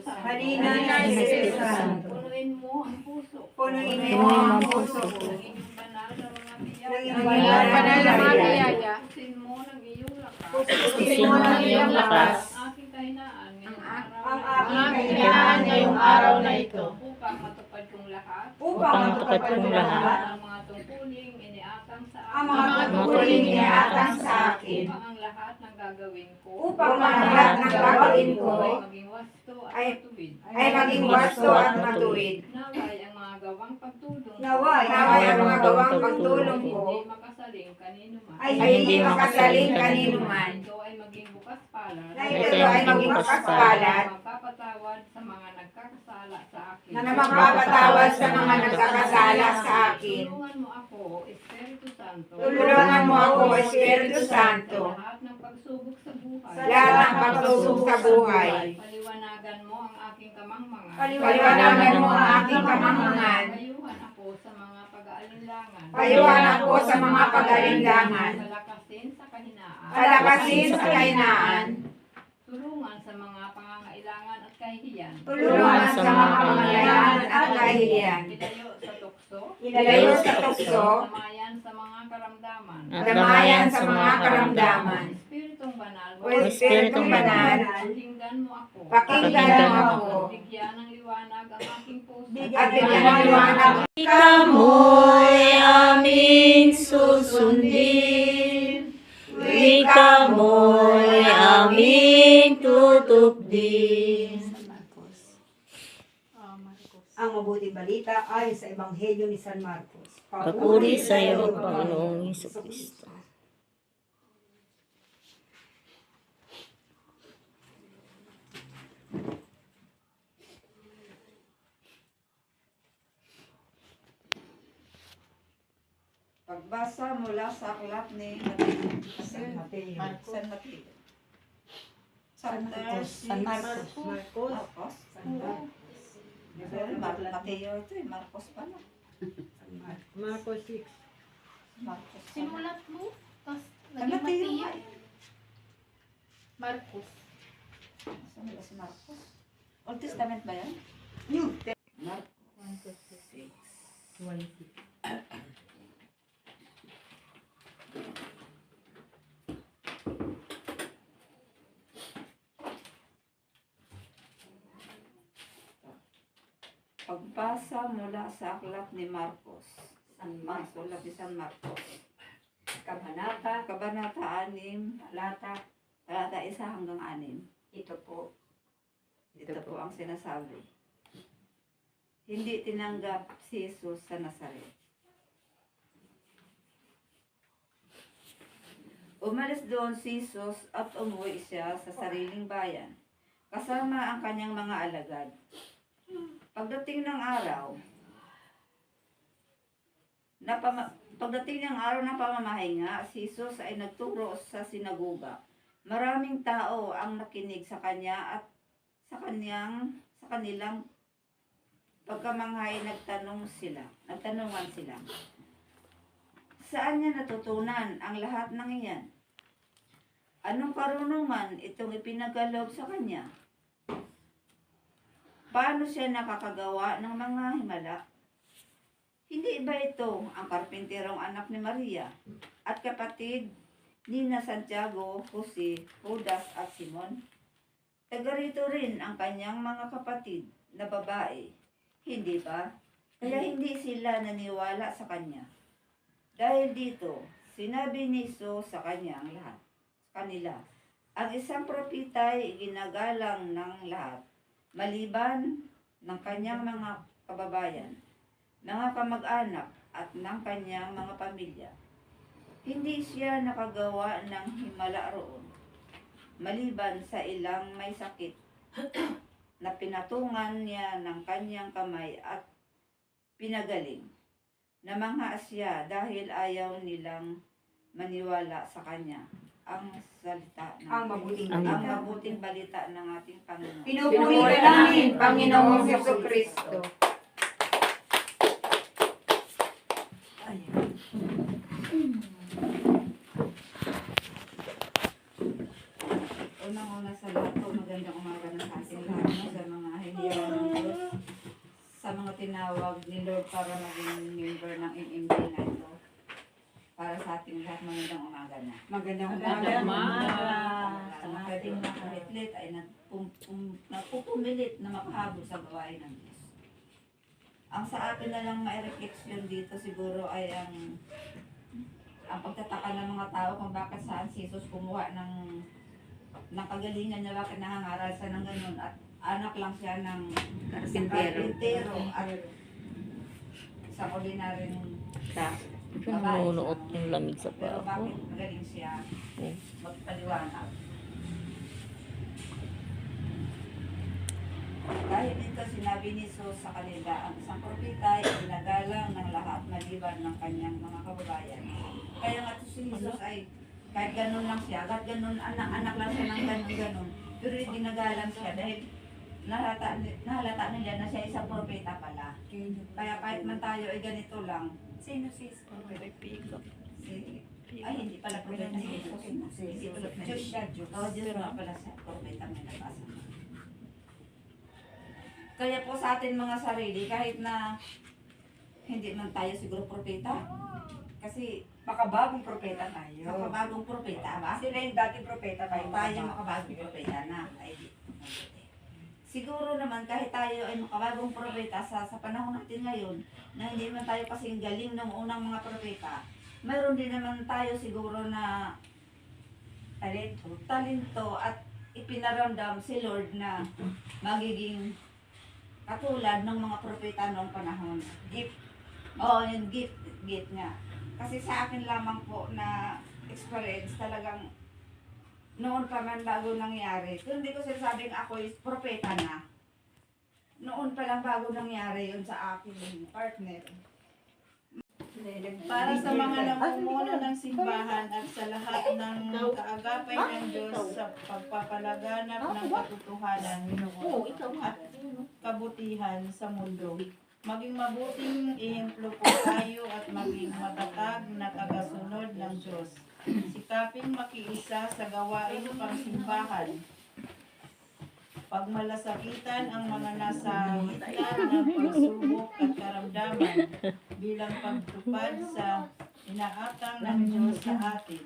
Santo. Halina ng Espiritu Santo. Punuin mo ang puso. Punuin mo ang puso ko. Ng inyong banal na mga Ng biyaya. inyong banal na mga biyaya. Pusin mo ng iyong lakas. Pusin mo ng iyong lakas. Ang aking kahinaan ngayong araw Ang na aking ito. kahinaan ngayong araw na ito. Upang matupad kong lahat. Upang matupad kong lahat. Ang mga tungkuling iniatang sa akin. Ang mga tungkuling iniatang sa akin. Upang ang lahat ng gagawin ko. Upang ang lahat ng gagawin ko ay maging wasto at matuwid. ay maging wasto at matuwid. Naway ang mga gawang pagtulong. Naway ang mga gawang pagtulong ko Hindi makasaling kanino man. ay hindi makasaling kanino man. Ito ay maging bukas palad. Na ito ay maging bukas palad. Magpapatawad sa mga nagkakasala sa akin. Na magpapatawad sa mga nagkakasala sa akin. Tulungan mo ako, Espiritu Santo. Tulungan mo ako, Espiritu Santo. Sa lahat ng pagsubok sa buhay. Sa lahat ng pagsubok sa buhay. Paliwanagan mo ang aking kamangmangan. Paliwanagan mo ang aking kamangmangan. Payuhan ako sa mga pag-aalinlangan. Payuhan ako sa mga pag-aalinlangan. Palakasin sa kahinaan. Palakasin sa kahinaan. Tulungan sa mga pangangailangan at kahihiyan. Tulungan sa mga pangangailangan at kahihiyan. Ilayo sa tukso. Ilayo sa tukso. Samayan sa mga karamdaman. Damayan sa mga karamdaman. Espiritong banal. O Espiritong banal. Pakinggan mo ako. Pakinggan mo ako. Bigyan ng liwanag ang aking puso. At bigyan ng liwanag. Ikamo'y aming susundin, wika mo'y aming tutupdin. Ang mabuting balita ay sa Ebanghelyo ni San Marcos. Papuri sa iyo, Panginoong Hesukristo. Pagbasa mula sa aklat ni San Mateo. Chapter San Marcos. Marcos. Mateo ito eh. Marcos pala. Marcos 6. Marcos. Simulat mo, tapos San naging Mateo. Mateo. Marcos. Saan ba si Marcos? Old Testament ba yan? New. Marcos 6. Pagbasa mula sa aklat ni Marcos. Sulat ni San Marcos. Kabanata. Kabanata 6, Talata. talata 1 hanggang 6. Ito po. Ito po ang sinasabi. Hindi tinanggap si Jesus sa Nazaret. Umalis doon si Jesus at umuwi siya sa sariling bayan, kasama ang kanyang mga alagad. Pagdating ng araw ng pamamahinga, si Jesus ay nagturo sa sinagoga. Maraming tao ang nakinig sa kanya at sa kanilang pagkamanghay nagtanungan sila. Saan niya natutunan ang lahat ng iyan? Anong karunungan itong ipinagkaloob sa kanya? Paano siya nakakagawa ng mga himala? Hindi ba ito ang karpinterong anak ni Maria at kapatid ni Santiago, Jose, Judas at Simon? Taga rito rin ang kanyang mga kapatid na babae. Hindi ba? Kaya hindi sila naniwala sa kanya. Dahil dito, sinabi ni Jesus sa kanila, ang isang propeta ay ginagalang ng lahat, maliban ng kanyang mga kababayan, mga kamag-anak at ng kanyang mga pamilya. Hindi siya nakagawa ng himala roon, maliban sa ilang may sakit na pinatungan niya ng kanyang kamay at pinagaling. Namangha siya dahil ayaw nilang maniwala sa kanya. Ang salita ng mabuting balita ng ating Panginoon. Pinupuri ka namin, Panginoong Hesukristo. Unang-una sa lahat po, magandang umaga ng ating lahat sa mga tinawag ni Lord para maging member ng MMD na ito. Para sa ating lahat, magandang umaga na. Magandang Magandang umaga. Sa mga pwedeng makahitlit ay nagpupumilit na makahabol sa gawain ng Diyos. Ang sa akin na lang ma-reflection dito siguro ay ang pagtataka ng mga tao kung bakit saan si Jesus kumuha ng kagalingan niya, bakit nangangaral siya ng ganun at anak lang siya ng karpintero at isang ordinaryong Nanunuot yung lamig sa pero paa ko. bakit magaling siya Oh. magpaliwanag. Dahil dito sinabi ni Jesus sa kanila, ang isang propeta ay ginagalang ng lahat maliban ng kanyang mga kababayan. Kaya nga si Jesus ay kahit ganun lang siya, kahit ganun, anak lang siya ng ganun, pero ginagalang siya dahil nahalata nila na siya isang propeta pala. Kaya kahit man tayo ay ganito lang, Sino si ay hindi pala propeta si Jesus. Hindi pala Diyos siya, Diyos. Oo, Diyos nga pala siya, propeta may nabasa. Kaya po sa atin mga sarili, kahit na hindi man tayo siguro propeta, kasi Makabagong propeta tayo. makabagong propeta ba? Sila yung dating propeta tayo. Tayo makabagong propeta na. Ay, di. Siguro naman kahit tayo ay makabagong propeta sa panahon natin ngayon, na hindi man tayo kasing galing ng unang mga propeta, mayroon din naman tayo siguro na talento at ipinaramdam si Lord na magiging katulad ng mga propeta noong panahon. Gift. Oo, yung gift nga. Kasi sa akin lamang po na experience talagang noon pa man bago nangyari. Kung hindi ko sinasabing ako is propeta na. Noon pa lang bago nangyari yun sa aking partner. Para sa mga namumuno ng simbahan at sa lahat ng kaagapay ng Diyos sa pagpapalaganap ng katotohanan at kabutihan sa mundo. Maging mabuting ehemplo po tayo at maging matatag na tagasunod ng Diyos. Sikaping makiisa sa gawain pangsimbahan. Pagmalasakitan ang mga nasa gitna ng pagsubok at karamdaman bilang pagtupad sa inaatang ng Diyos sa atin.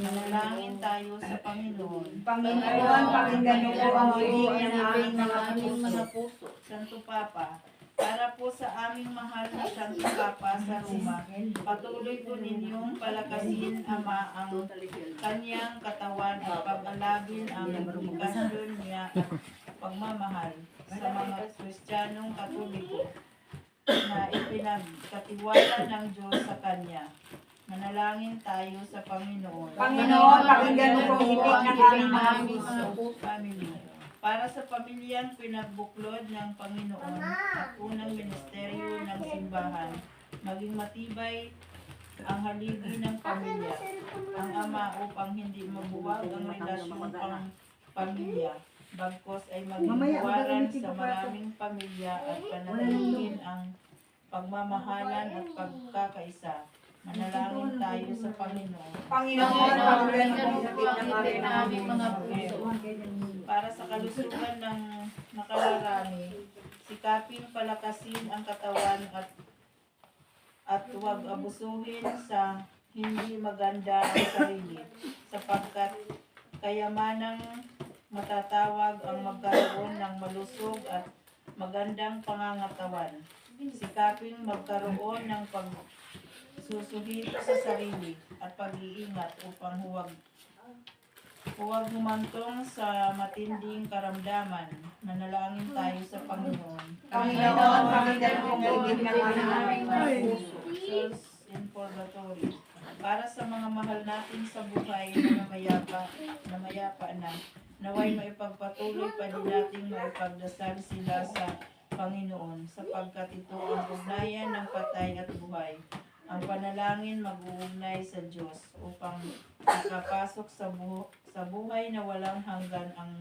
Manalangin tayo sa Panginoon. Panginoon, pakinggan niyo po ang hiling ng aming mga mga puso. Santo Papa, para po sa aming mahal na Santo Papa sa Roma, patuloy po ninyong palakasin, Ama, ang kanyang katawan at pag-alagin ang edukasyon niya at pagmamahal sa mga Kristiyanong Katoliko na ipinagkatiwala ng Diyos sa kanya. Manalangin tayo sa Panginoon. Panginoon, pakinggan niyo po ang hiling ng aming mga puso. Family. Para sa pamilyang pinagbuklod ng Panginoon at unang ministeryo ng simbahan, maging matibay ang haligi ng pamilya, ang ama upang hindi mabuwag ang relasyon pang pamilya, bagkos ay maging buwaran sa maraming pamilya at panatilihin ang pagmamahalan at pagkakaisa. Manalangin tayo sa Panginoon. Panginoon, pakinggan niyo po ang hiling ng aming mga puso. Para sa kalusugan ng nakararami, sikaping palakasin ang katawan at huwag abusuhin sa hindi maganda ang sarili, sapagkat kayamanang matatawag ang magkaroon ng malusog at magandang pangangatawan. Sikaping magkaroon ng pagsusuhit sa sarili at pag-iingat upang huwag humantong sa matinding karamdaman. Manalangin tayo sa Panginoon. Panginoon, pakinggan niyo po ang hiling ng aming mga puso. Souls in Purgatory. Para sa mga mahal natin sa buhay na namayapa na, naway maipagpatuloy pa din nating maipagdasal sila sa Panginoon, sapagkat ito ang ugnayan ng patay at buhay. Ang panalangin mag-uugnay sa Diyos upang makapasok sa buhay na walang hanggan ang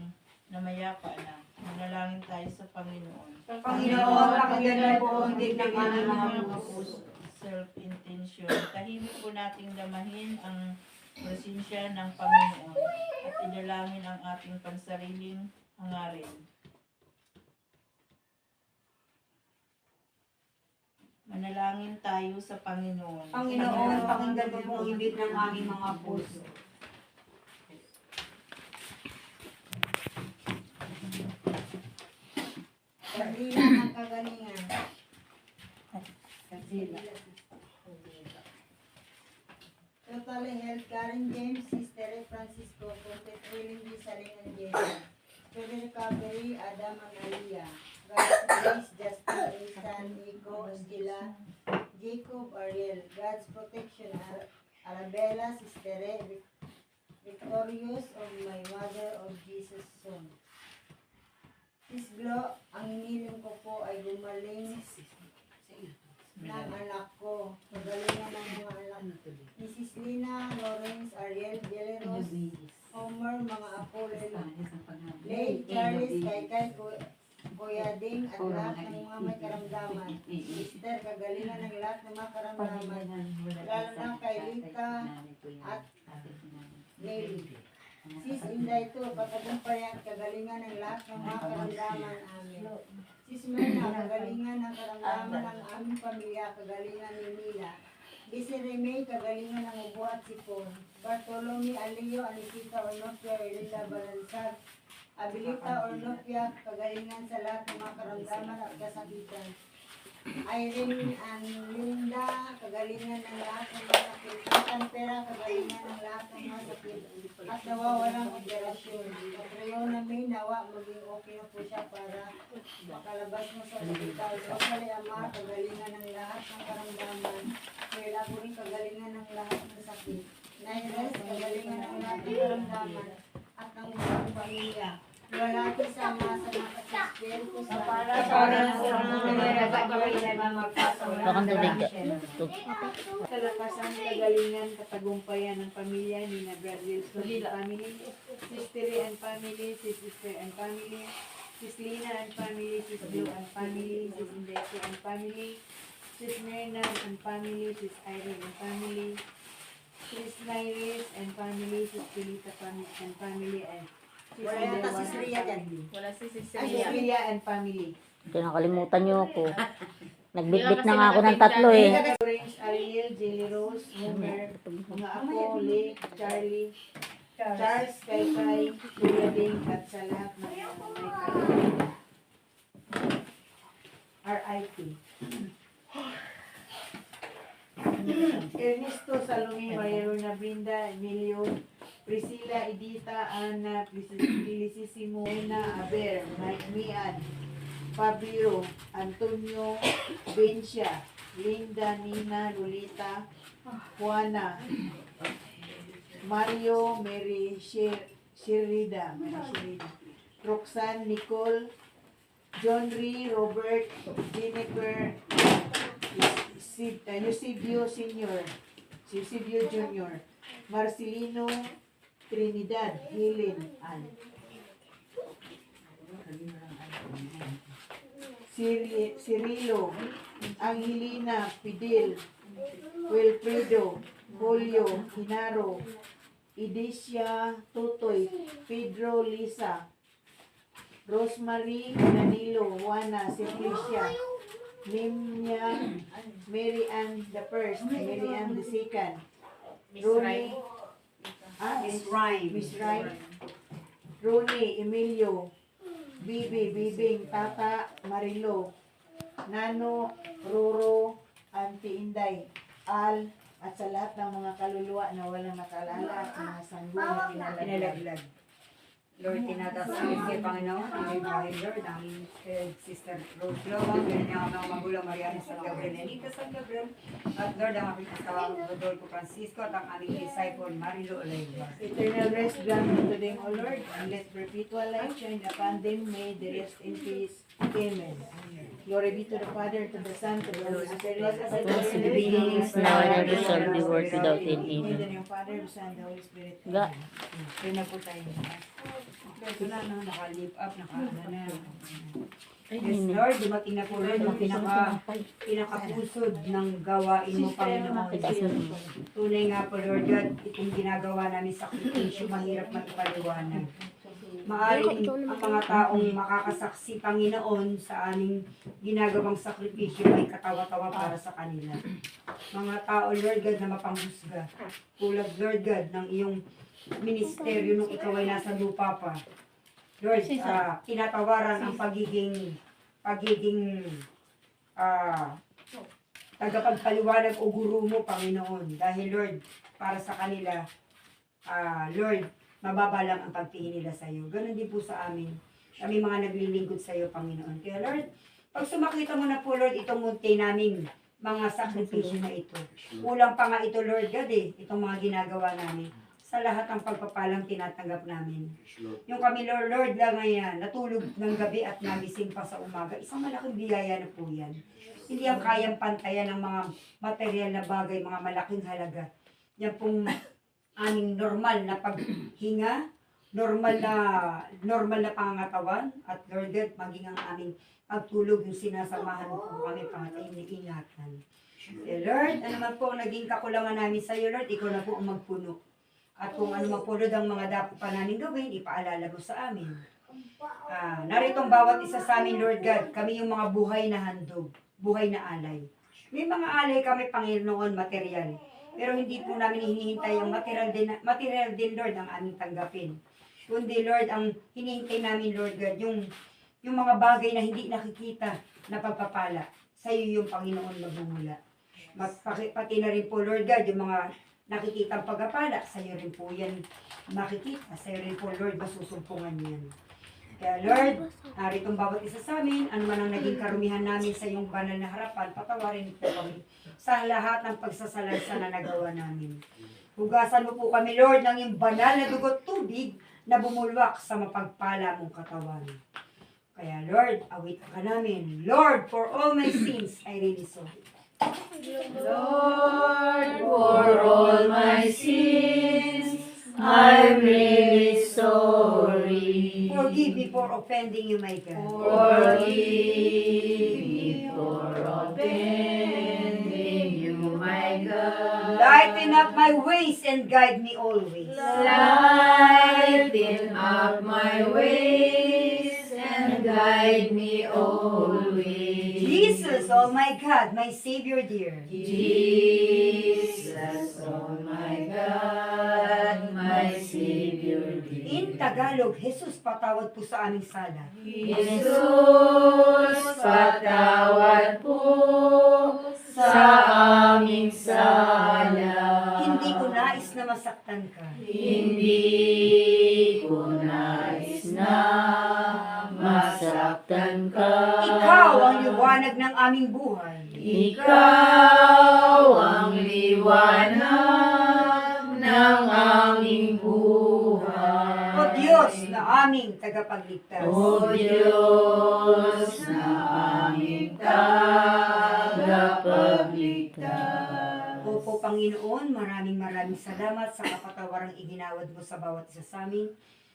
namayapa na. Manalangin tayo sa Panginoon. Panginoon, pakinggan niyo po ang hiling ng aming mga puso. Self-intention. Tahimik po nating damahin ang presensya ng Panginoon at idalangin ang ating pansariling hangarin. Manalangin tayo sa Panginoon. Panginoon, pakinggan mo pong ibig ng aming mga puso. Kandila ng kagalingan. Totally Health, Karen James, Sister Francisco, Prophet Willing D. Saling and Jessa. Student Recovery, Adam and Aliyah. God's Grace, Justin, Ethan, Nico, Stila, Jacob, Ariel. God's Protection, Arabella, Sister Victorious of my Mother of Jesus' Son. Sis Glo, ang iniling ko po ay gumaling ng anak ko. Magalingan ng mga anak. Mrs. Lina, Lawrence, Ariel, Deleros, Homer, mga apo, Lay, Charles, Kaykay, Kuya Ding, at lahat ng mga may karamdaman. Sister, kagalingan ng lahat ng mga karamdaman. Lalo na kay Lita at Nelly. Sis Inday to, patagumpayan, kagalingan ng lahat ng mga karamdaman amin. Sis Myrna, kagalingan ng karamdaman ng aming pamilya, kagalingan ni Mila. Bisi Reme, kagalingan ng ubo at sipon. Bartolome, Alio, Anisita, Ornopia, Erlinda, Balansag, Abilita, Ornopia, kagalingan sa lahat ng mga karamdaman at kasakitan. Irene and Linda, kagalingan ng lahat ng mga sakit. Pera, kagalingan ng lahat ng mga sakit. At nawawalang operasyon. Katriona May, nawa, maging okay na po siya para makalabas mo sa hospital. Rosalie Ama, kagalingan ng lahat ng karamdaman. Kaya po rin kagalingan ng lahat ng sakit. Naires, kagalingan ng lahat ng karamdaman at ng buong pamilya. Wala kasama sa mga Espiritu sa para sa mga Bakang tulig ka. kalakasan, kagalingan, katagumpayan ng pamilya ni na Brad Wilson and family, Sister and family, Sister and family, Sis Lina and family, Sis Blue and family, Sis Indeco and family, Sis Myrna and family, Sis Irene and family, Sis Nairis and family, Sis Pilita and family, and Sis Ria dyan. Wala si Sis Cecilia. Ria and family. Nakalimutan niyo ako. Nagbitbit na nga ako ng tatlo eh. Orange, Ariel, Jelly Rose, Homer, mga ako, Lee, Charlie, Charles, Kaykay, Kuya Ding, at sa lahat ng mga may kalamdaman. R.I.P. Ernesto, Salome, Maria Luna, Brinda, Emilio, Priscilla, Edita, Ana, Felicissimo, Ena, Aber, Mian, Fabio, Antonio, Bencia, Linda, Nina, Lolita, Juana, Mario, Mary, Sherida, Roxanne, Nicole, John Ree, Robert, Jennifer, Eusebio Senior, Eusebio Junior, Marcelino, Trinidad, Helen, Ann. Cirilo, Angelina, Fidel, Wilfredo, Julio, Hinaro, Edicia, Tutoy, Pedro, Lisa, Rosemary, Danilo, Juana, Simplicia, Nimya, Mary Ann the first, Mary Ann the second, Ronnie, Miss Rhyme, Ronnie, Emilio, Bibi, Bibing, Tata, Marilo, Nano, Roro, Auntie Inday, Al, at sa lahat ng mga kaluluwa na walang nakalala at mga sanggol na pinalaglag. Lord, tinatasawin kay Panginoon, ang mga Lord, ang Sister Rose Lobang, ganyan ang mga magulang Mariana San Gabriel, Anita San Gabriel, at Lord, ang aking kasawang Rodolfo Francisco, at ang aming disciple, Marilo Olaiva. Eternal rest grant unto them, O Lord, and let perpetual life shine upon them. May they rest in peace. Amen. Glory be to the Father, to the Son, to the Holy Spirit, as it was in the beginning, is now, and ever shall be, world without end. Amen. In the name of Father, the Son, and the Holy Spirit. Ga. Kaya na po tayo. Ito na, naka-live up, naka-ano na. Yes, Lord, dumating na po, Lord, ang pinakapusod ng gawain mo, Panginoon. Tunay nga po, Lord, God, itong ginagawa namin sa sakripisyo, mahirap matipaliwanag. Maaring ang mga taong makakasaksi, Panginoon, sa aming ginagawang sakripisyo ay katawa-tawa para sa kanila. Mga tao, Lord God, na mapanghusga. Tulad, Lord God, ng iyong ministeryo nung ikaw ay nasa lupa pa. Lord, tinatawaran ang pagiging tagapagpaliwanag o guru mo, Panginoon. Dahil, Lord, para sa kanila, Lord, mababa lang ang pagtingin nila sa iyo. Ganon din po sa amin. Kami mga naglilingkod sa iyo, Panginoon. Kaya, Lord, pag sumakita mo na po, Lord, itong munti namin, mga sakripisyo na ito. Kulang pa nga ito, Lord God, itong mga ginagawa namin. Sa lahat ng pagpapalang tinatanggap namin. Yung kami, Lord lang ngayon, natulog ng gabi at nagising pa sa umaga, isang malaking biyaya na po yan. Hindi ang kayang pantayan ng mga material na bagay, mga malaking halaga. Yan pong aming normal na paghinga, normal na pangangatawan, at Lord God, maging ang aming pagtulog yung sinasamahan po kami ingatan. Lord, ano man po ang naging kakulangan namin sa iyo, Lord, ikaw na po ang magpuno. At kung ano man po, Lord, ang mga dapat pa namin gawin, ipaalala mo sa amin. Naritong bawat isa sa amin, Lord God, kami yung mga buhay na handog, buhay na alay. May mga alay kami, Panginoon, material. Pero hindi po namin hinihintay ang material din, Lord, ang aming tanggapin. Kundi, Lord, ang hinihintay namin, Lord God, yung mga bagay na hindi nakikita na pagpapala. Sa iyo yung Panginoon magmumula. Pati na rin po, Lord God, yung mga nakikita ang pagpapala, sa iyo rin po yan makikita. Sa iyo rin po, Lord, masusumpungan yan. Kaya, Lord, naritong bawat isa sa amin, ano man ang naging karumihan namin sa iyong banal na harapan, patawarin po kami sa lahat ng pagsasalansa na nagawa namin. Hugasan mo po kami, Lord, ng iyong banal na dugo't tubig na bumulwak sa mapagpala mong katawan. Kaya, Lord, awitan ka namin. Lord, for all my sins, I really sorry. Lord, for all my sins, I'm really sorry. Forgive me for offending you, my God. Forgive me for offending you, my God. Lighten up my ways and guide me always. Lighten up my ways and guide me always. Jesus, oh my God, my Savior dear. Jesus, oh my God, my Savior dear. In Tagalog, Jesus, patawad po sa aming sala. Jesus, patawad po sa aming sala. Hindi ko nais na masaktan ka. Hindi ko nais na masaktan ka. Ikaw ang liwanag ng aming buhay. Ikaw ang liwanag ng aming buhay. O Diyos na aming tagapagligtas. O Diyos na aming tagapagligtas. Opo, Panginoon, maraming salamat sa kapatawarang iginawad mo sa bawat isa sa amin.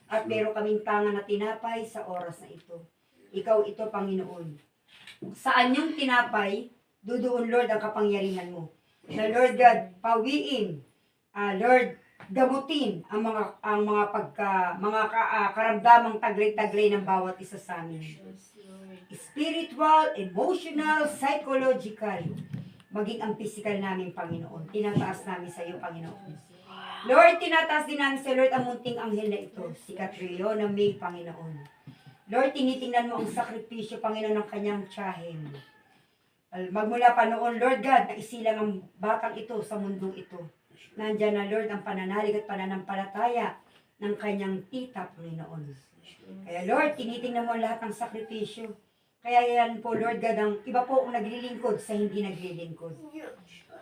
At meron kaming tangan na tinapay sa oras na ito. Ikaw ito, Panginoon. Saan yung tinapay, doon, Lord, ang kapangyarihan mo. Na, Lord God, pawiin, Lord, gamutin ang mga karamdamang taglay-taglay ng bawat isa sa amin. Spiritual, emotional, psychological, maging ang physical namin, Panginoon. Tinataas namin sa iyo, Panginoon. Lord, tinataas din namin sa Lord ang munting anghel na ito, si Catriona May, Panginoon. Lord, tinitingnan mo ang sakripisyo, Panginoon, ng kanyang tiyahin. Magmula pa noon, Lord God, na isilang ang batang ito sa mundong ito. Nandiyan na, Lord, ang pananalig at pananampalataya ng kanyang tita, Panginoon. Kaya, Lord, tinitingnan mo lahat ng sakripisyo. Kaya yan po, Lord God, ang iba po ang naglilingkod sa hindi naglilingkod.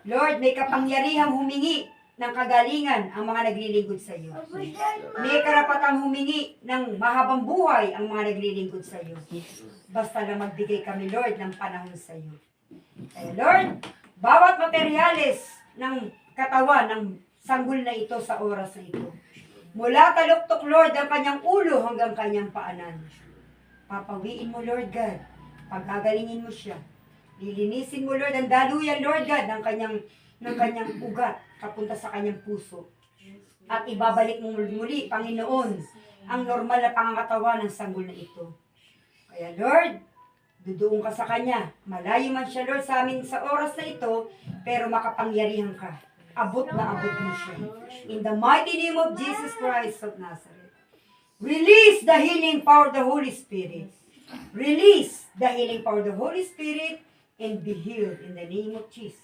Lord, may kapangyarihang humingi ng kagalingan ang mga naglilingkod sa iyo. May karapatang humingi ng mahabang buhay ang mga naglilingkod sa iyo. Basta lang magbigay kami, Lord, ng panahon sa iyo. Kaya, Lord, bawat materyales ng katawan ng sanggol na ito sa oras na ito. Mula taluktok, Lord, ang kanyang ulo hanggang kanyang paanan. Papawiin mo, Lord God. Pagagalingin mo siya. Lilinisin mo, Lord, ang daluyan, Lord God, ng kanyang ugat papunta sa kanyang puso. At ibabalik mo muli, Panginoon, ang normal na pangangatawan ng sanggol na ito. Kaya Lord, duduong ka sa Kanya. Malayo man siya, Lord, sa amin sa oras na ito, pero makapangyarihan ka. Abot na abot mo siya. In the mighty name of Jesus Christ of Nazareth. Release the healing power of the Holy Spirit. Release the healing power of the Holy Spirit and be healed in the name of Jesus.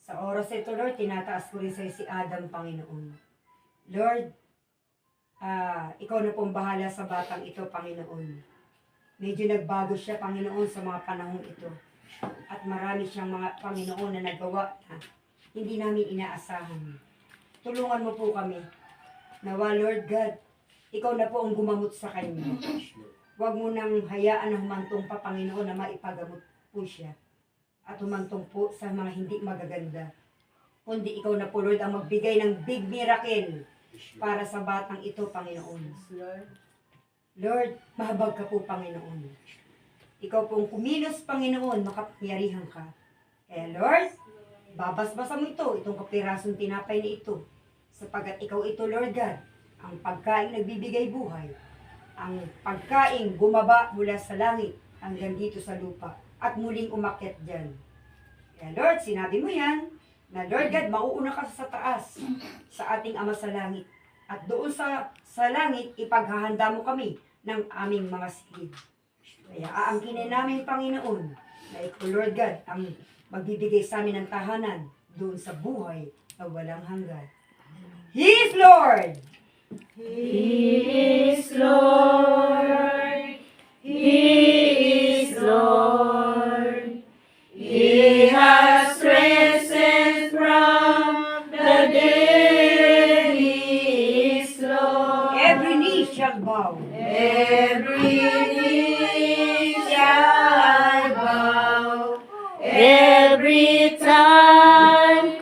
Sa oras na ito, Lord, tinataas ko rin sa'yo si Adam, Panginoon. Lord, ikaw na pong bahala sa batang ito, Panginoon. Medyo nagbago siya, Panginoon, sa mga panahon ito. At marami siyang mga Panginoon na nagawa na hindi namin inaasahan. Tulungan mo po kami. Nawa, Lord God, ikaw na po ang gumamot sa kanya. Huwag mo nang hayaan na humantong pa, Panginoon, na maipagamot po siya. At humantong po sa mga hindi magaganda. Kundi ikaw na po, Lord, ang magbigay ng big miracle para sa batang ito, Panginoon. Lord, mahabag ka po, Panginoon. Ikaw pong kumilos, Panginoon, makapangyarihan ka. Kaya Lord, babasbasan mo itong kapirasong tinapay na ito. Sapagat ikaw ito, Lord God, ang pagkain nagbibigay buhay. Ang pagkain gumaba mula sa langit hanggang dito sa lupa at muling umakyat dyan. Kaya Lord, sinabi mo yan, na Lord God, mauuna ka sa taas sa ating Ama sa langit. At doon sa langit, ipaghahanda mo kami ng aming mga silid. Kaya aangkinin namin, Panginoon, na ikaw, Lord God, ang magbibigay sa amin ng tahanan doon sa buhay na walang hanggan. He is Lord! He is Lord. He is Lord. He has risen from the dead. He is Lord. Every knee shall bow. Every knee shall bow. Every tongue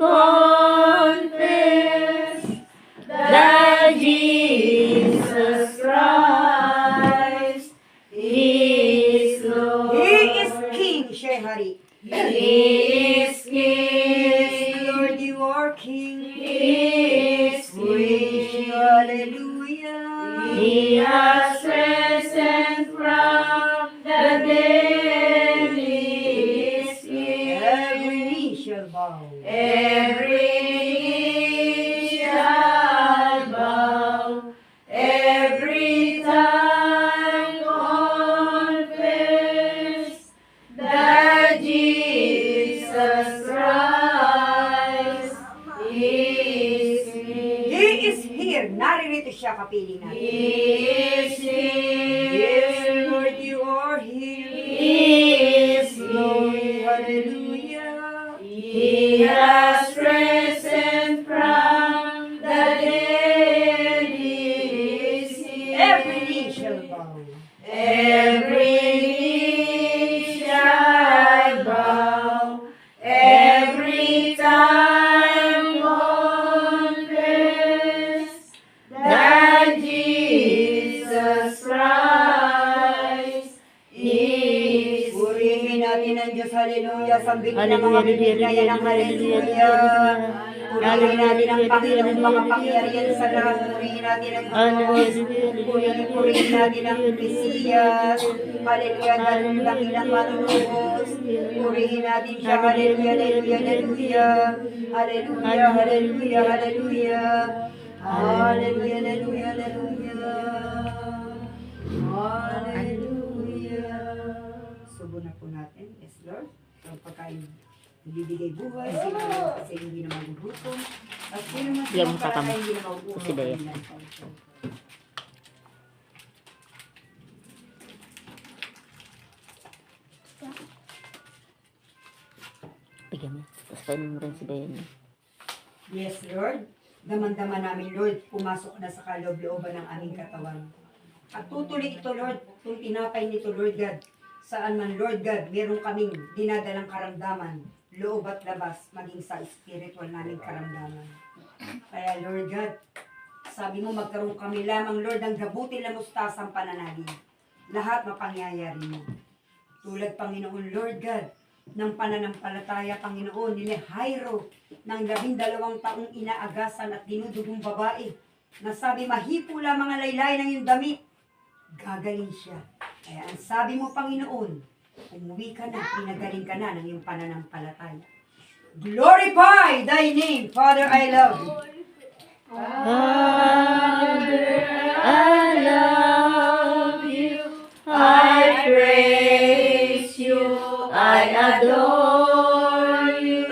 confess that Jesus Christ is Lord. He is King, Shehari. He is King. Lord, you are King. He is Praise you, King. hallelujah. He has risen from the dead. He is King. Every knee shall bow. Every knee shall bow. Every tongue confess that Jesus Christ is King. He is here. Naririto siya, kapiling natin. He is Yes, here. Lord, you are here. He is Glory, here. hallelujah. He has risen from the dead. He is here. Every knee shall bow. Every knee shall bow. Every tongue confess that Jesus Christ is Purihin natin ang Diyos, hallelujah. Sambitin ng mga bibig na yan ang hallelujah. Purihin natin ang Panginoong makapangyarihan sa lahat. Purihin natin ang Diyos. Purihin natin ang Mesiyas. Hallelujah, dakilang manunubos. Purihin natin siya, hallelujah, hallelujah, hallelujah. Hallelujah, hallelujah, hallelujah. Hallelujah, hallelujah, hallelujah. Hallelujah. Subo na po natin. Yes, Lord. Ang pagkain bibigay buhay, sino naman kasi hindi na magugutom. At sino naman Yan, para kakam. hindi na magugutom. Si Bea. Bigyan mo. Tapos kainin mo rin si Bayan. Yes, Lord. Daman-daman namin, Lord, pumasok na sa kaloob-looban ng aming katawan. At tutuloy ito, Lord, kung tinapay nito, Lord God. Saan man, Lord God, meron kaming dinadalang karamdaman, loob at labas, maging sa spiritual naming karamdaman. Kaya, Lord God, sabi mo, magkaroon kami lamang, Lord, ng gabuti na mustasang pananalig. Lahat mapangyayari mo. Tulad, Panginoon, Lord God, ng pananampalataya, Panginoon, nila Jairo, ng 12 taong inaagasan at dinudugong babae, Nasabi, mahipo lamang ang laylay ng iyong damit. Gagaling siya. Kaya ang sabi mo, Panginoon, umuwi ka na, pinagaling ka na ng iyong pananampalataya. Glorify thy name, Father, I love you. I love you, I praise you, I adore you.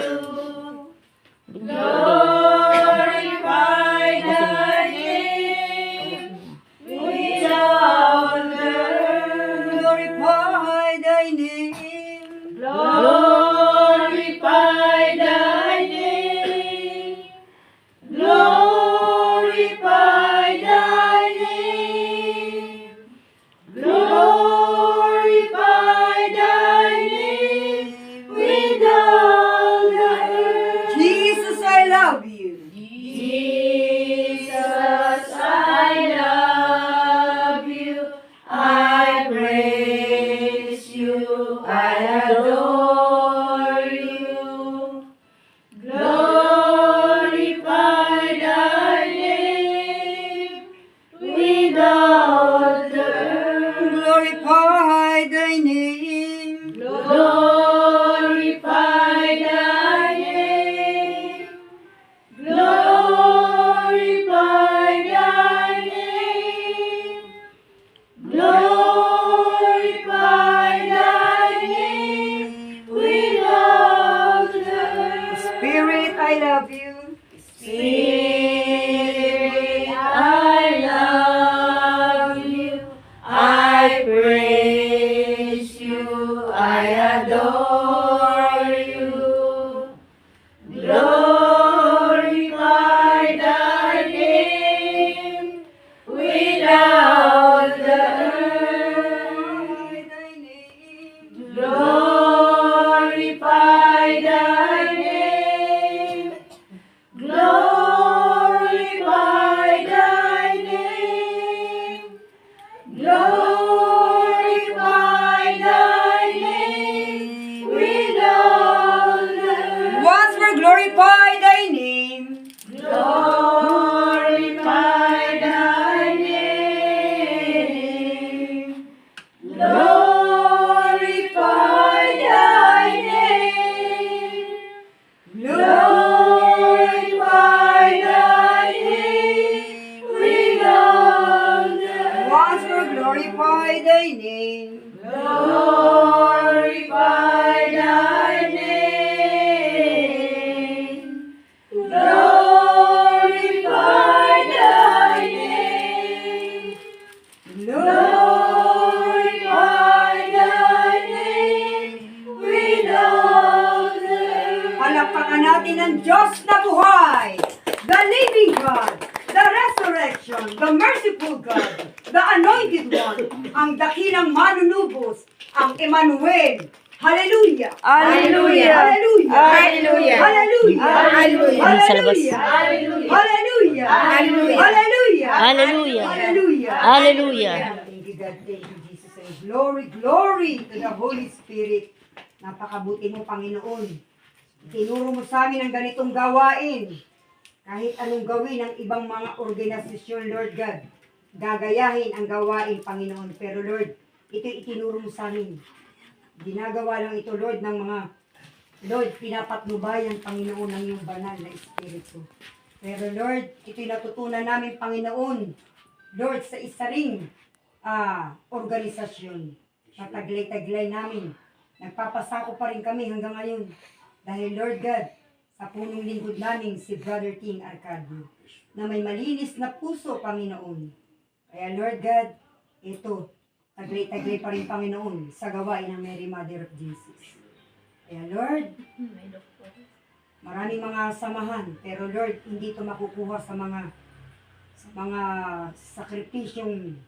Glorify thy name without earth. Glorify thy name. Glorify thy name. Glorify thy name. Glorify thy name with all the earth. Jesus, I love you. Jesus, I love you. I praise you. I adore you. Glorify thy name with all the earth. Glorify thy name. Glorify thy name. Glorify thy name. Glorify thy name with all the earth. Spirit, I love you. Spirit, I love you. I praise you. I adore you. Glorify thy name without the earth. Glorify thy name. Glorify thy name. Glorify thy name with all the earth. Once more, glorify thy name. Glorify thy name. Glorify thy name. Glorify thy name with all the earth. Once more, glorify thy name. Glorify thy name. Glorify thy name. Glorify thy name with all the earth. Palakpakan natin ang Diyos na buhay, the living God, the resurrection, the merciful God, the anointed one, ang dakilang manunubos, ang Emmanuel. Hallelujah! Hallelujah! Hallelujah! Hallelujah! Hallelujah! Hallelujah! Sa labas. Hallelujah! Hallelujah! Hallelujah! Hallelujah. Hallelujah! Hallelujah. Thank you, God. Thank you, Jesus. And glory, glory to the Holy Spirit. Napakabuti mo, Panginoon. Tinuro mo sa amin ang ganitong gawain. Kahit anong gawin ng ibang mga organisasyon, Lord God, gagayahin ang gawain, Panginoon. Pero Lord, ito itinuro mo sa amin. Ginagawa lang ito, Lord, ng mga, Lord, pinapatnubayan, Panginoon, ng iyong banal na Espiritu. Pero Lord, ito'y natutunan namin, Panginoon, Lord, sa isa ring organisasyon na taglay-taglay namin. Nagpapasako pa rin kami hanggang ngayon. Dahil Lord God, sa punong lingkod namin si Brother King Arcadio, na may malinis na puso, Panginoon. Kaya Lord God, ito, taglay-taglay pa rin, Panginoon, sa gawain ng Mary Mother of Jesus. Kaya Lord, maraming mga samahan, pero Lord, hindi ito makukuha sa mga sakripisyong,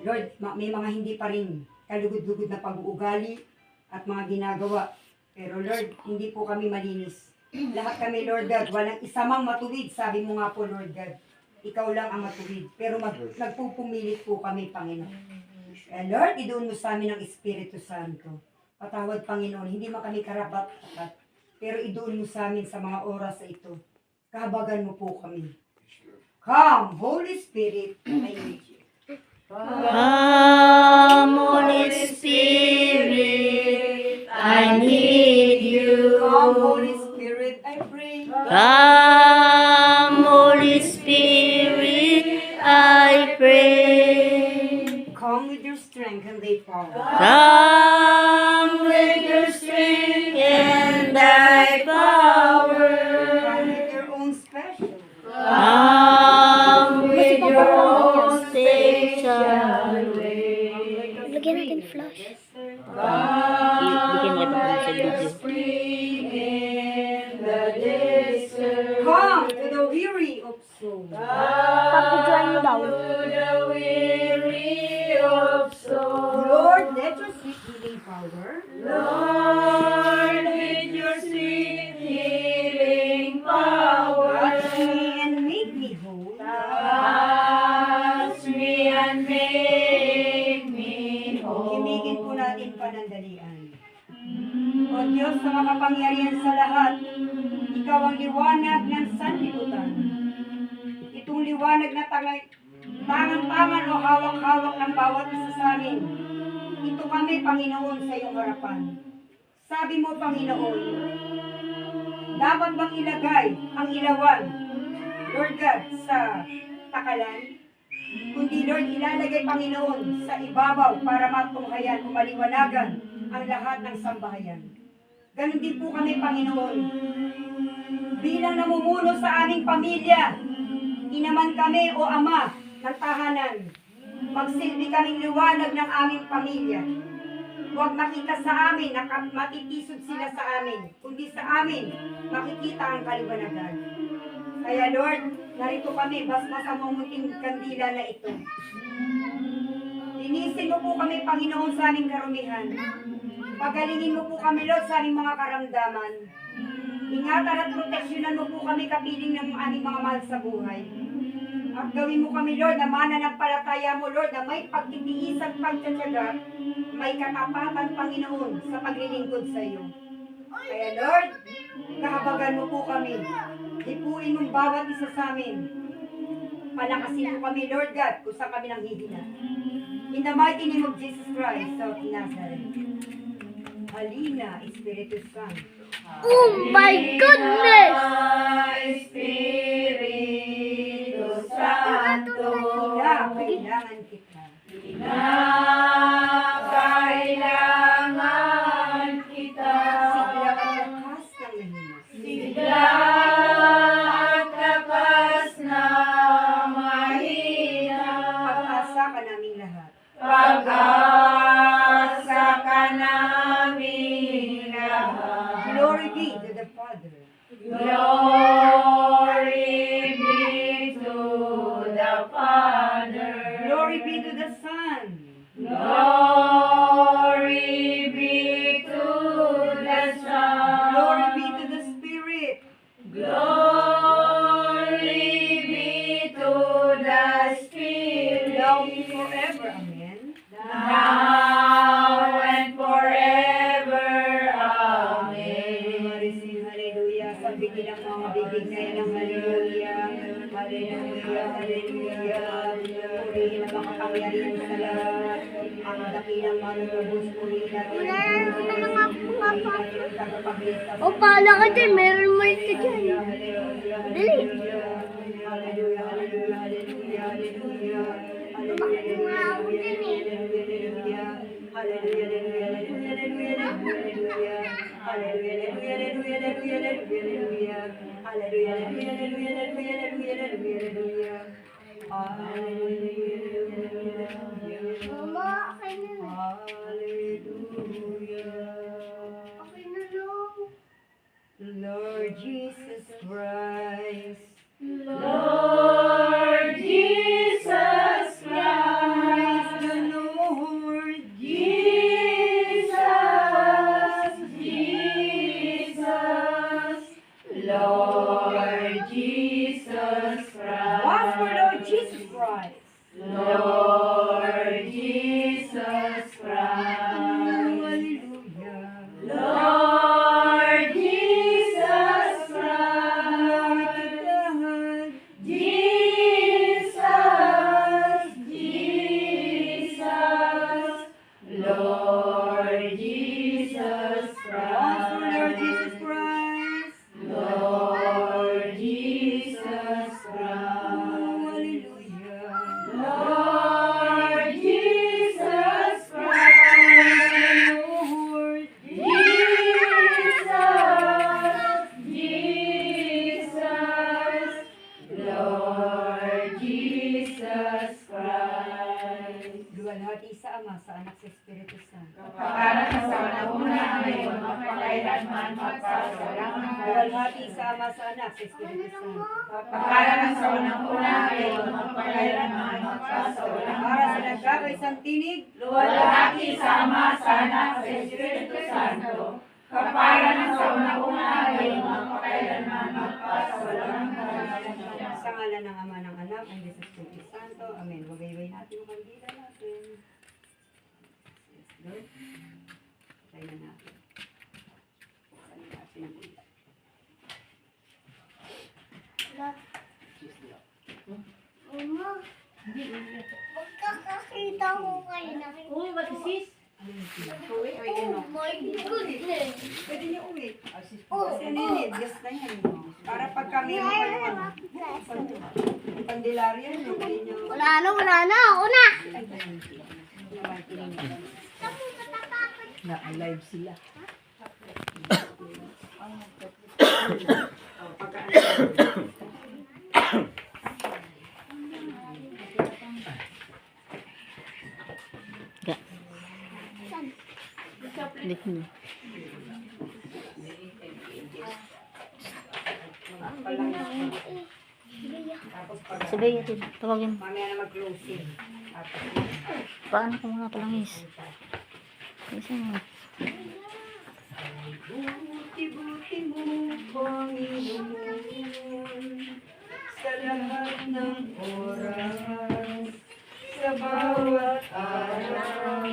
Lord, may mga hindi pa rin kalugod-lugod na pag-uugali at mga ginagawa. Pero Lord, hindi po kami malinis. Lahat kami, Lord God, walang isa mang matuwid. Sabi mo nga po, Lord God, ikaw lang ang matuwid. Pero nagpupumilit po kami, Panginoon. Kaya Lord, idoon mo sa amin ang Espiritu Santo. Patawad, Panginoon, hindi man kami karapat-dapat. Pero idoon mo sa amin sa mga oras na ito. Kahabagan mo po kami. Come, Holy Spirit, I need you. Come, Holy Spirit, I need you. Come, Holy Spirit, I pray. Come, Holy Spirit, I pray. Come with your strength and thy power. Come with your strength and thy power. Come with your own special. Come with your own special way. Lagyan natin flash. Bigyan niya pa kami sa video. Come to the weary of soul. Papidyoan mo daw. Lord, let your sweet healing power. Touch me and make me whole. Himigin po natin panandalian. O Diyos sa makapangyarihan sa lahat, Ikaw ang liwanag ng sanlibutan. Itong liwanag na tangan-tangan o hawak-hawak ng bawat isa sa amin. Ito kami, Panginoon, sa iyong harapan. Sabi mo, Panginoon, dapat bang ilagay ang ilawan, Lord God, sa takalan? Kundi, Lord, ilalagay, Panginoon, sa ibabaw para matunghayan o maliwanagan ang lahat ng sambahayan. Ganon din po kami, Panginoon. Bilang namumuno sa aming pamilya, inaman kami o ama ng tahanan, magsilbi kaming liwanag ng aming pamilya. Huwag makita sa amin na matitisod sila sa amin, kundi sa amin makikita ang kaliwanagan. Kaya Lord, narito kami, basta sa munting kandila na ito. Linisin mo po kami, Panginoon, sa aming karumihan. Pagalingin mo po kami, Lord, sa aming mga karamdaman. Ingatan at proteksyonan mo po kami kapiling ng aming mga mahal sa buhay. At gawin mo kami, Lord, na mananampalataya mo, Lord, na may pagtitiis at pagtsatsaga, may katapatan, Panginoon, sa paglilingkod sa iyo. Kaya, Lord, kahabagan mo po kami. Hipuin mong bawat isa sa amin. Palakasin mo kami, Lord God, kung saan kami nang hihina. In the mighty name of Jesus Christ of Nazareth. Halina, Espiritu Santo. Oh my goodness! Espiritu Santo, Kailangan kita. kailangan kita. Sigla at lakas Sigla at lakas ng mahina. na mahina. Pag-asa ka naming lahat. Pag-asa ka namin lahat. Glory be to the Father. Glory be to the Father. Glory be to the Son. Glory be to the Son. Glory be to the Spirit. Glory be to the Spirit. Now and forever. Amen. Now and forever. Amen. Hallelujah. Sabihin ang mga bibig na yan ng hallelujah. Hallelujah. Hallelujah. Purihin ang makapangyarihan sa lahat. Ang dakilang manunubos, purihin natin. O, paala ka dyan. Meron mo ito dyan. Dali. Hallelujah. Hallelujah. Hallelujah. Hallelujah. Bakit mo nga ako dyan eh? Mama, okay na. Okay na lang. Lord Jesus Christ, Lord Jesus praise Christ, the Lord. Jesus, Jesus, Lord Jesus Christ. Once for Lord Jesus Christ. Lord Jesus Christ. Hallelujah. Lord Jesus Glory Christ. to God. Jesus Lord Jesus Christ. Luwalhati sa Ama, sa Anak, sa Espiritu Santo. Para sa una ngayon, magpakailanman, magpasawalang hanggan. Luwalhati sa Ama, sa Anak, sa Espiritu Santo. Para sa una ngayon, magpakailanman, magpasawalang Para sa nagkakaisang tinig, luwalhati sa Ama, sa Anak, sa Espiritu Santo. Kapara ng sa una ngayon, magpakailanman, magpasawalang hanggan. sa ngalan ng Ama, ng Anak, ang Diyos sa Espiritu Santo. Amen. Wagayway natin ang kandila natin. Yes, Lord. Try na natin. Buksan natin ang ilaw. Mama, magkakakita ko kayo na. Uy, what is this? Uwi or ano? Oh my goodness. Pwede niyo uwi. Oh, Kasi ninid, just na yan. Para pag kami mo pandilarya, hindi niyo. wala na, ako na. Na-alive sila. Dito na. Sabi natin, tawagin. Mamaya na mag-closing. Paano ko mga palangis? Isa mo. Buti-buti mo, Panginoon, sa lahat ng oras, sa bawat araw,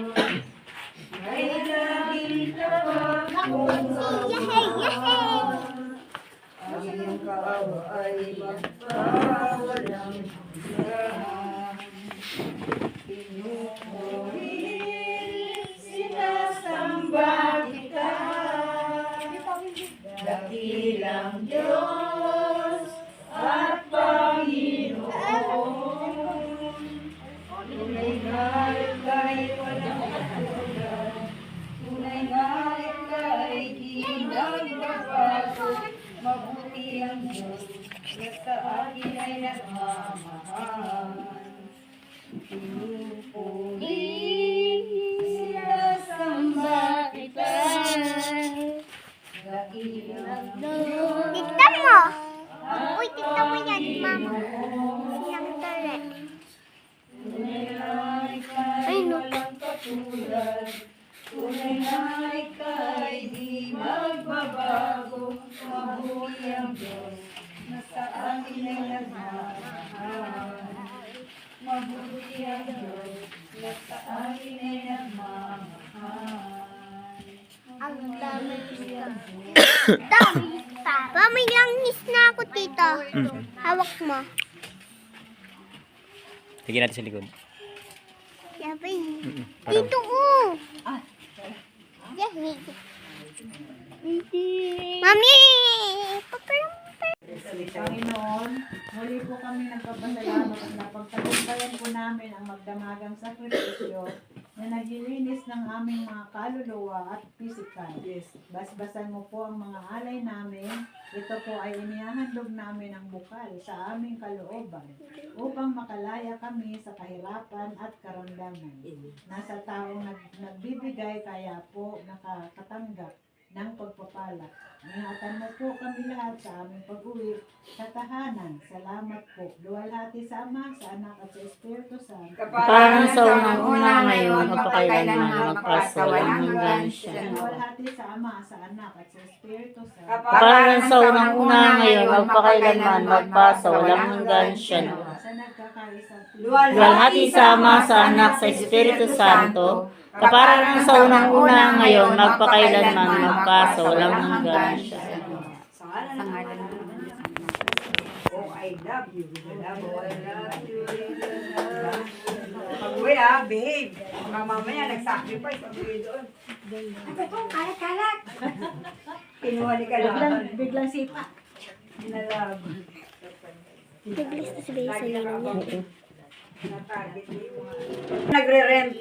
ay laging tapat kong ang iyong kaawa ay magpawalang hanggan. Pinupuri, sinasamba kita, dakilang Diyos at Panginoon. Tunay nga't kahit walang katulad, tunay nga't kahit di nagbabago, mabuti ang Diyos na sa akin ay nagmamahal. Pinupuri, sinasamba kita, dakilang Tignan mo. Uy, tignan mo yan, mama. Silang tala. Ay, walang katulad. Tunay na ika'y di magbabago. Mabuti ang Diyos na sa akin ay nagmamahal. Mabuti ang Diyos na sa akin ay nagmamahal. Ang dami dami pa. May langis na ako, tito. Hawak mo. Lagyan natin sa likod. Sabi. Dito, oh. Yes, Mami! Panginoon, muli po kami nagpapasalamat at napagtagumpayan po namin ang magdamagang sakripisyo na naglilinis ng aming mga kaluluwa at pisikal. Basbasan mo po ang mga alay namin. Ito po ay inihahandog namin ang bukal sa aming kalooban upang makalaya kami sa kahirapan at karamdaman. Nasa taong nagbibigay kaya po nakakatanggap ng pagpapala. Ingatan mo po kami lahat sa aming pag-uwi sa tahanan. Salamat po. Luwalhati sa Ama, sa Anak at sa Espiritu Santo. Parang sa unang-una ngayon, magpakailanman, magpasawalang hanggan siya. Luwalhati sa Ama, sa Anak at sa Espiritu Santo. Parang sa unang-una ngayon, magpakailanman, magpasawalang hanggan siya. Sa nagkakaisang Luwalhati sa Ama, sa Anak, sa Espiritu Santo. Kaparang sa unang-una ngayon, magpakailanman, magpasawalang hanggan siya. Sa ngalan ng Diyos. Oh, I love you. I love you. Pag-uwi behave. Baka mamaya nag-sacrifice. Pag-uwi doon. Ano ito? Kalat-kalat. Kinuha ni Kalat. biglang sipa. Nalab. Naglis na si Bea sa yun niya. Nagre-rent.